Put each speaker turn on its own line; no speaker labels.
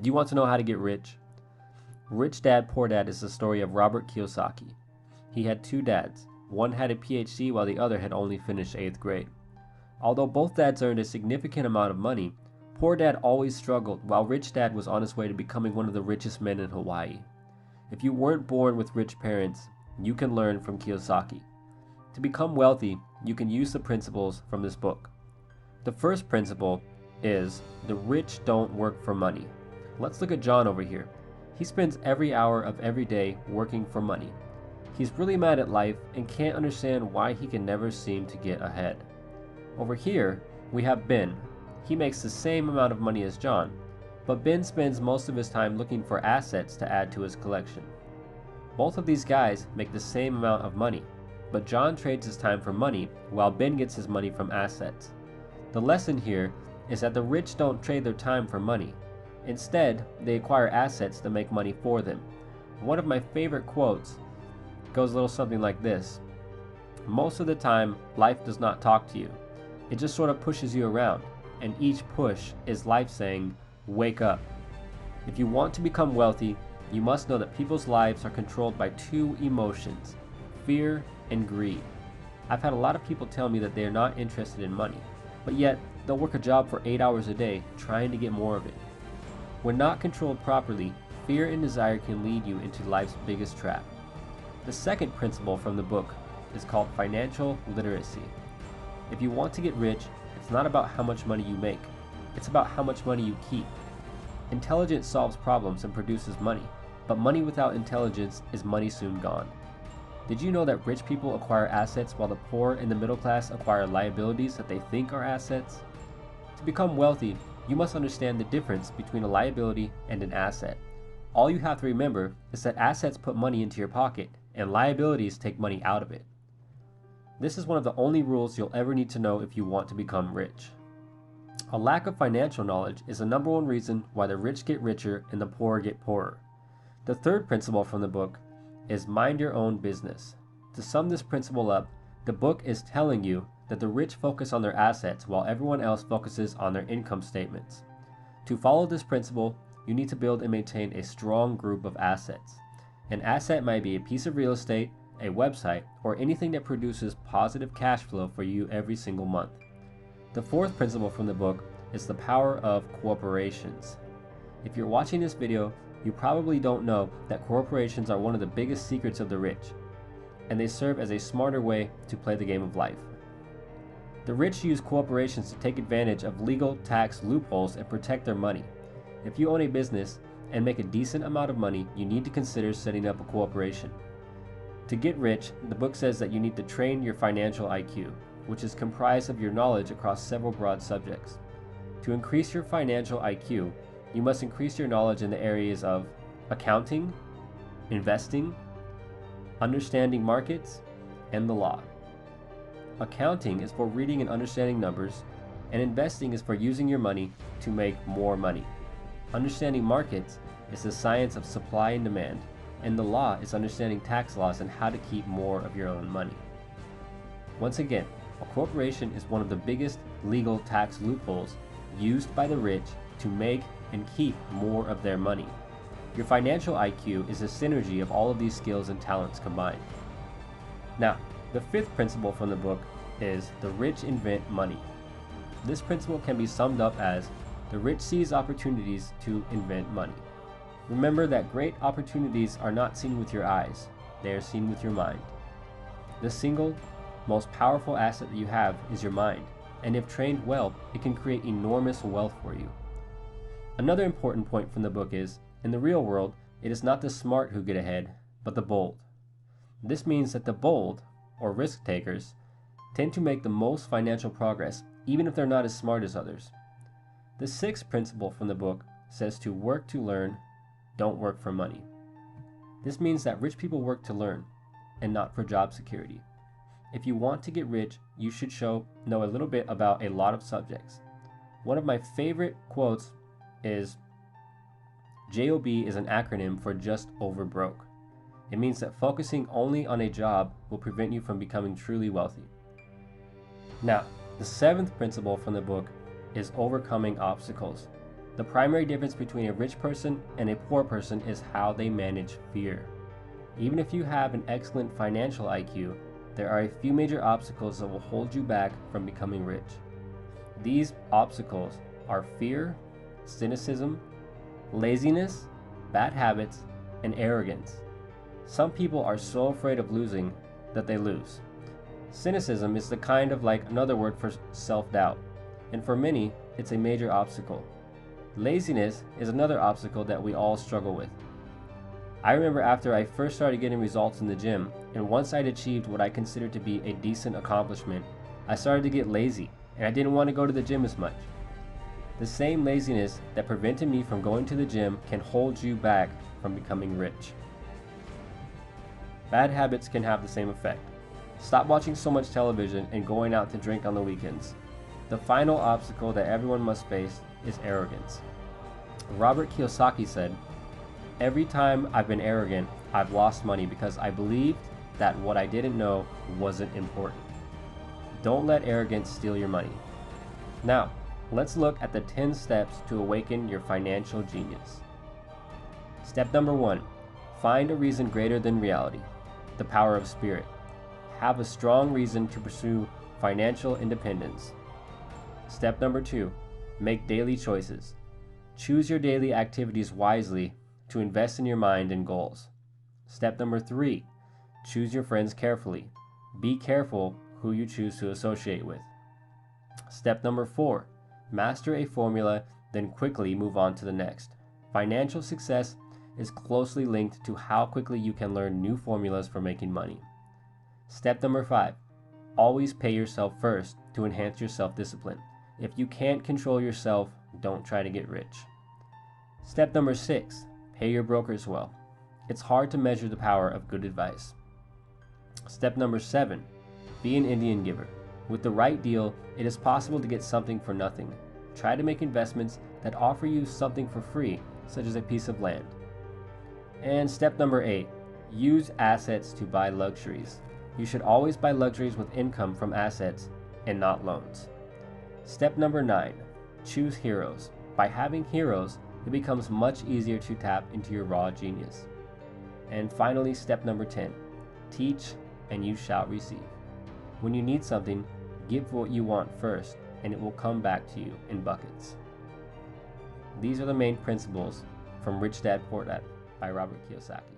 Do you want to know how to get rich? Rich Dad, Poor Dad is the story of Robert Kiyosaki. He had two dads. One had a PhD while the other had only finished 8th grade. Although both dads earned a significant amount of money, Poor Dad always struggled while Rich Dad was on his way to becoming one of the richest men in Hawaii. If you weren't born with rich parents, you can learn from Kiyosaki. To become wealthy, you can use the principles from this book. The first principle is the rich don't work for money. Let's look at John over here. He spends every hour of every day working for money. He's really mad at life and can't understand why he can never seem to get ahead. Over here, we have Ben. He makes the same amount of money as John, but Ben spends most of his time looking for assets to add to his collection. Both of these guys make the same amount of money, but John trades his time for money while Ben gets his money from assets. The lesson here is that the rich don't trade their time for money. Instead, they acquire assets to make money for them. One of my favorite quotes goes a little something like this. Most of the time, life does not talk to you. It just sort of pushes you around, and each push is life saying, wake up. If you want to become wealthy, you must know that people's lives are controlled by two emotions, fear and greed. I've had a lot of people tell me that they are not interested in money, but yet they'll work a job for 8 hours a day trying to get more of it. When not controlled properly, fear and desire can lead you into life's biggest trap. The second principle from the book is called financial literacy. If you want to get rich, it's not about how much money you make. It's about how much money you keep. Intelligence solves problems and produces money, but money without intelligence is money soon gone. Did you know that rich people acquire assets while the poor and the middle class acquire liabilities that they think are assets? To become wealthy, you must understand the difference between a liability and an asset. All you have to remember is that assets put money into your pocket and liabilities take money out of it. This is one of the only rules you'll ever need to know if you want to become rich. A lack of financial knowledge is the number one reason why the rich get richer and the poor get poorer. The third principle from the book is mind your own business. To sum this principle up, the book is telling you that the rich focus on their assets while everyone else focuses on their income statements. To follow this principle, you need to build and maintain a strong group of assets. An asset might be a piece of real estate, a website, or anything that produces positive cash flow for you every single month. The fourth principle from the book is the power of corporations. If you're watching this video, you probably don't know that corporations are one of the biggest secrets of the rich, and they serve as a smarter way to play the game of life. The rich use corporations to take advantage of legal tax loopholes and protect their money. If you own a business and make a decent amount of money, you need to consider setting up a corporation. To get rich, the book says that you need to train your financial IQ, which is comprised of your knowledge across several broad subjects. To increase your financial IQ, you must increase your knowledge in the areas of accounting, investing, understanding markets, and the law. Accounting is for reading and understanding numbers, and investing is for using your money to make more money. Understanding markets is the science of supply and demand, and the law is understanding tax laws and how to keep more of your own money. Once again, a corporation is one of the biggest legal tax loopholes used by the rich to make and keep more of their money. Your financial IQ is a synergy of all of these skills and talents combined. Now, the fifth principle from the book is the rich invent money. This principle can be summed up as the rich seize opportunities to invent money. Remember that great opportunities are not seen with your eyes, they are seen with your mind. The single most powerful asset that you have is your mind, and if trained well, it can create enormous wealth for you. Another important point from the book is, in the real world, it is not the smart who get ahead, but the bold. This means that the bold, or risk takers, tend to make the most financial progress, even if they're not as smart as others. The sixth principle from the book says to work to learn, don't work for money. This means that rich people work to learn, and not for job security. If you want to get rich, you should know a little bit about a lot of subjects. One of my favorite quotes is, JOB is an acronym for just over broke. It means that focusing only on a job will prevent you from becoming truly wealthy. Now, the seventh principle from the book is overcoming obstacles. The primary difference between a rich person and a poor person is how they manage fear. Even if you have an excellent financial IQ, there are a few major obstacles that will hold you back from becoming rich. These obstacles are fear, cynicism, laziness, bad habits, and arrogance. Some people are so afraid of losing that they lose. Cynicism is the kind of like another word for self-doubt, and for many, it's a major obstacle. Laziness is another obstacle that we all struggle with. I remember after I first started getting results in the gym, and once I'd achieved what I considered to be a decent accomplishment, I started to get lazy, and I didn't want to go to the gym as much. The same laziness that prevented me from going to the gym can hold you back from becoming rich. Bad habits can have the same effect. Stop watching so much television and going out to drink on the weekends. The final obstacle that everyone must face is arrogance. Robert Kiyosaki said, "Every time I've been arrogant, I've lost money because I believed that what I didn't know wasn't important." Don't let arrogance steal your money. Now, let's look at the 10 steps to awaken your financial genius. Step number 1, find a reason greater than reality. The power of spirit. Have a strong reason to pursue financial independence. Step number 2, make daily choices. Choose your daily activities wisely to invest in your mind and goals. Step number 3, choose your friends carefully. Be careful who you choose to associate with. Step number 4, master a formula, then quickly move on to the next. Financial success is closely linked to how quickly you can learn new formulas for making money. Step number 5, always pay yourself first to enhance your self-discipline. If you can't control yourself, don't try to get rich. Step number 6, pay your brokers well. It's hard to measure the power of good advice. Step number 7, be an Indian giver. With the right deal, it is possible to get something for nothing. Try to make investments that offer you something for free, such as a piece of land. And step number 8, use assets to buy luxuries. You should always buy luxuries with income from assets and not loans. Step number 9, choose heroes. By having heroes, it becomes much easier to tap into your raw genius. And finally, step number 10, teach and you shall receive. When you need something, give what you want first, and it will come back to you in buckets. These are the main principles from Rich Dad Poor Dad by Robert Kiyosaki.